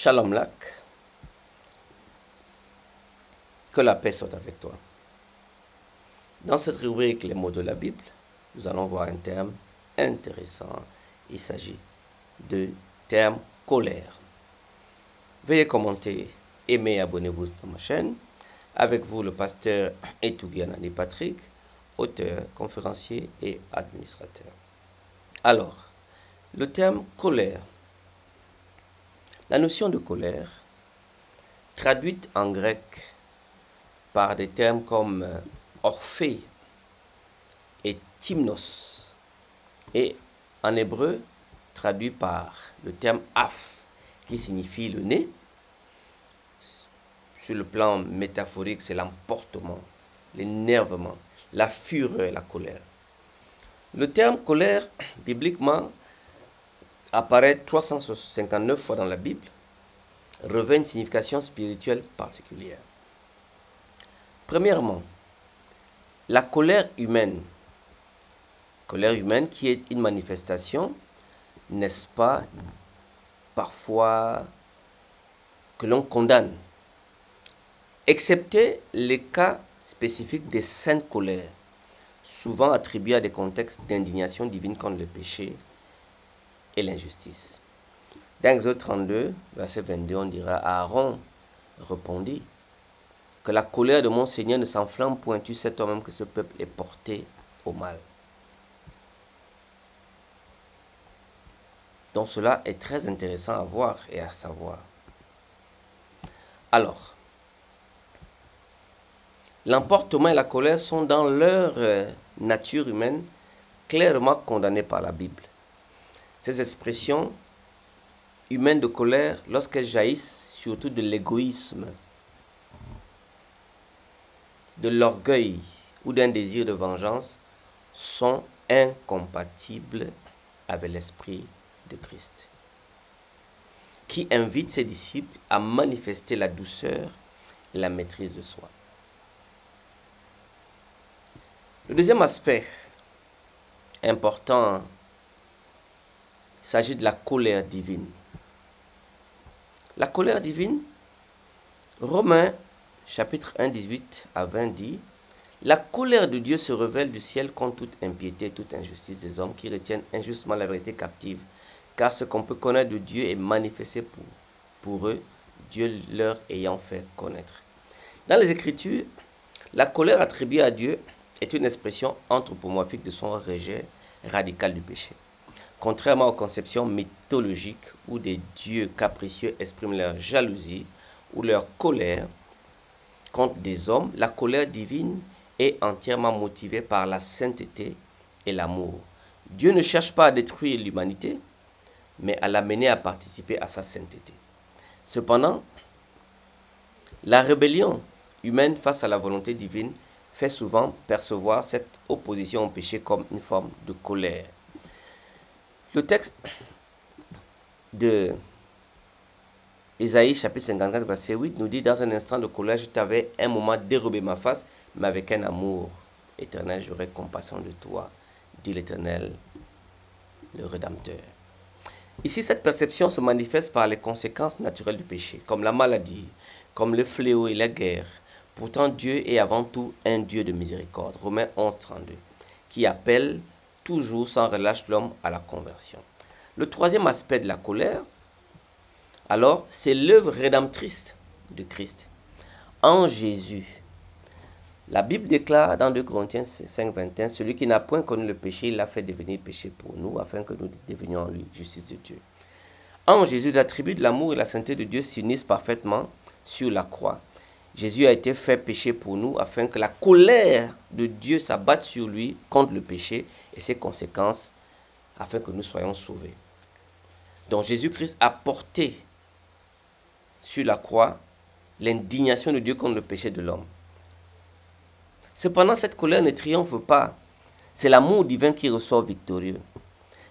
Shalom Lac, que la paix soit avec toi. Dans cette rubrique Les mots de la Bible, nous allons voir un terme intéressant. Il s'agit de terme colère. Veuillez commenter, aimer et abonnez-vous dans ma chaîne. Avec vous, le pasteur Etougi Anani Patrick, auteur, conférencier et administrateur. Alors, le terme colère. La notion de colère, traduite en grec par des termes comme orphée et thymnos, et en hébreu, traduit par le terme aph, qui signifie le nez. Sur le plan métaphorique, c'est l'emportement, l'énervement, la fureur, la colère. Le terme colère, bibliquement, apparaît 359 fois dans la Bible, revêt une signification spirituelle particulière. Premièrement, la colère humaine qui est une manifestation, n'est-ce pas, parfois que l'on condamne, excepté les cas spécifiques des saintes colères, souvent attribuées à des contextes d'indignation divine contre le péché et l'injustice. Dans Exode 32, verset 22, on dira, Aaron répondit, que la colère de mon Seigneur ne s'enflamme point, tu sais toi-même que ce peuple est porté au mal. Donc cela est très intéressant à voir et à savoir. Alors, l'emportement et la colère sont dans leur nature humaine clairement condamnées par la Bible. Ces expressions humaines de colère, lorsqu'elles jaillissent surtout de l'égoïsme, de l'orgueil ou d'un désir de vengeance, sont incompatibles avec l'esprit de Christ, qui invite ses disciples à manifester la douceur et la maîtrise de soi. Le deuxième aspect important, il s'agit de la colère divine. La colère divine, Romains chapitre 1, 18 à 20 dit, « La colère de Dieu se révèle du ciel contre toute impiété et toute injustice des hommes qui retiennent injustement la vérité captive, car ce qu'on peut connaître de Dieu est manifesté pour eux, Dieu leur ayant fait connaître. » Dans les Écritures, la colère attribuée à Dieu est une expression anthropomorphique de son rejet radical du péché. Contrairement aux conceptions mythologiques où des dieux capricieux expriment leur jalousie ou leur colère contre des hommes, la colère divine est entièrement motivée par la sainteté et l'amour. Dieu ne cherche pas à détruire l'humanité, mais à l'amener à participer à sa sainteté. Cependant, la rébellion humaine face à la volonté divine fait souvent percevoir cette opposition au péché comme une forme de colère. Le texte de Ésaïe chapitre 54 verset 8 nous dit, dans un instant de colère, je t'avais un moment dérobé ma face, mais avec un amour éternel, j'aurai compassion de toi, dit l'Éternel, le Rédempteur. Ici, cette perception se manifeste par les conséquences naturelles du péché, comme la maladie, comme le fléau et la guerre. Pourtant, Dieu est avant tout un Dieu de miséricorde, Romains 11, 32, qui appelle toujours sans relâche l'homme à la conversion. Le troisième aspect de la colère, alors, c'est l'œuvre rédemptrice de Christ. En Jésus, la Bible déclare dans 2 Corinthiens 5, 21, celui qui n'a point connu le péché, il l'a fait devenir péché pour nous, afin que nous devenions en lui justice de Dieu. En Jésus, l'attribut de l'amour et la sainteté de Dieu s'unissent parfaitement sur la croix. Jésus a été fait péché pour nous, afin que la colère de Dieu s'abatte sur lui contre le péché et ses conséquences, afin que nous soyons sauvés. Donc Jésus-Christ a porté sur la croix l'indignation de Dieu contre le péché de l'homme. Cependant, cette colère ne triomphe pas. C'est l'amour divin qui ressort victorieux,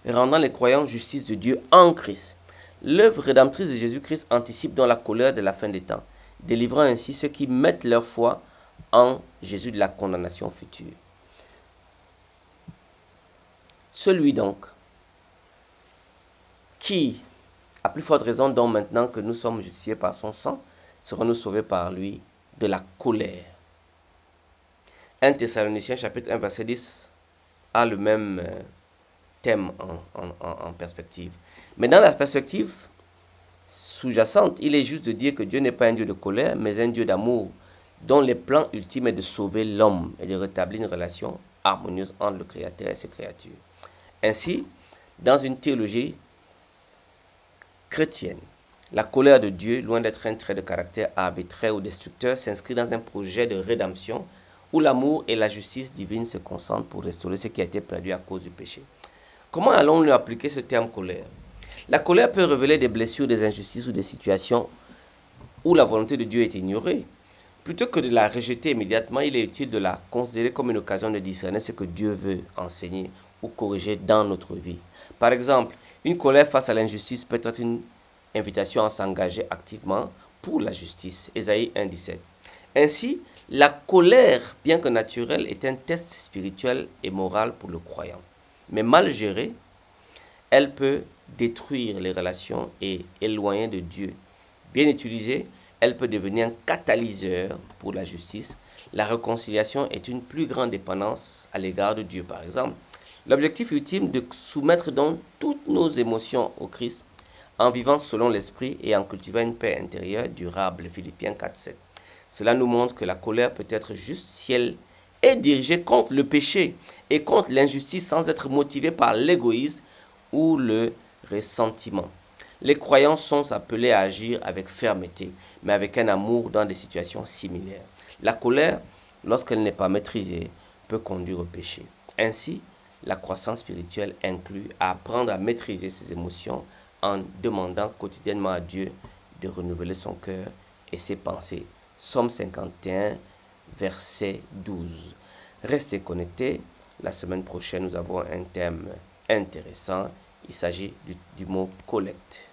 rendant les croyants justice de Dieu en Christ. L'œuvre rédemptrice de Jésus-Christ anticipe donc la colère de la fin des temps, délivrant ainsi ceux qui mettent leur foi en Jésus de la condamnation future. Celui donc qui À plus forte raison, donc maintenant que nous sommes justifiés par son sang, serons-nous sauvés par lui de la colère. 1 Thessaloniciens chapitre 1 verset 10 a le même thème en perspective. Mais dans la perspective sous-jacente, il est juste de dire que Dieu n'est pas un Dieu de colère, mais un Dieu d'amour, dont le plan ultime est de sauver l'homme et de rétablir une relation harmonieuse entre le Créateur et ses créatures. Ainsi, dans une théologie chrétienne, la colère de Dieu, loin d'être un trait de caractère arbitraire ou destructeur, s'inscrit dans un projet de rédemption où l'amour et la justice divine se concentrent pour restaurer ce qui a été perdu à cause du péché. Comment allons-nous appliquer ce terme colère? La colère peut révéler des blessures, des injustices ou des situations où la volonté de Dieu est ignorée. Plutôt que de la rejeter immédiatement, il est utile de la considérer comme une occasion de discerner ce que Dieu veut enseigner ou corriger dans notre vie. Par exemple, une colère face à l'injustice peut être une invitation à s'engager activement pour la justice. Ésaïe 1,17. Ainsi, la colère, bien que naturelle, est un test spirituel et moral pour le croyant. Mais mal gérée, elle peut détruire les relations et éloigner de Dieu. Bien utilisée, elle peut devenir un catalyseur pour la justice. La réconciliation est une plus grande dépendance à l'égard de Dieu, par exemple. L'objectif ultime de soumettre donc toutes nos émotions au Christ en vivant selon l'esprit et en cultivant une paix intérieure durable. Philippiens 4,7. Cela nous montre que la colère peut être juste si elle est dirigée contre le péché et contre l'injustice sans être motivée par l'égoïsme ou le ressentiment. Les croyants sont appelés à agir avec fermeté, mais avec un amour dans des situations similaires. La colère, lorsqu'elle n'est pas maîtrisée, peut conduire au péché. Ainsi, la croissance spirituelle inclut apprendre à maîtriser ses émotions en demandant quotidiennement à Dieu de renouveler son cœur et ses pensées. Psaume 51, verset 12. Restez connectés. La semaine prochaine, nous avons un thème intéressant. Il s'agit du mot collecte.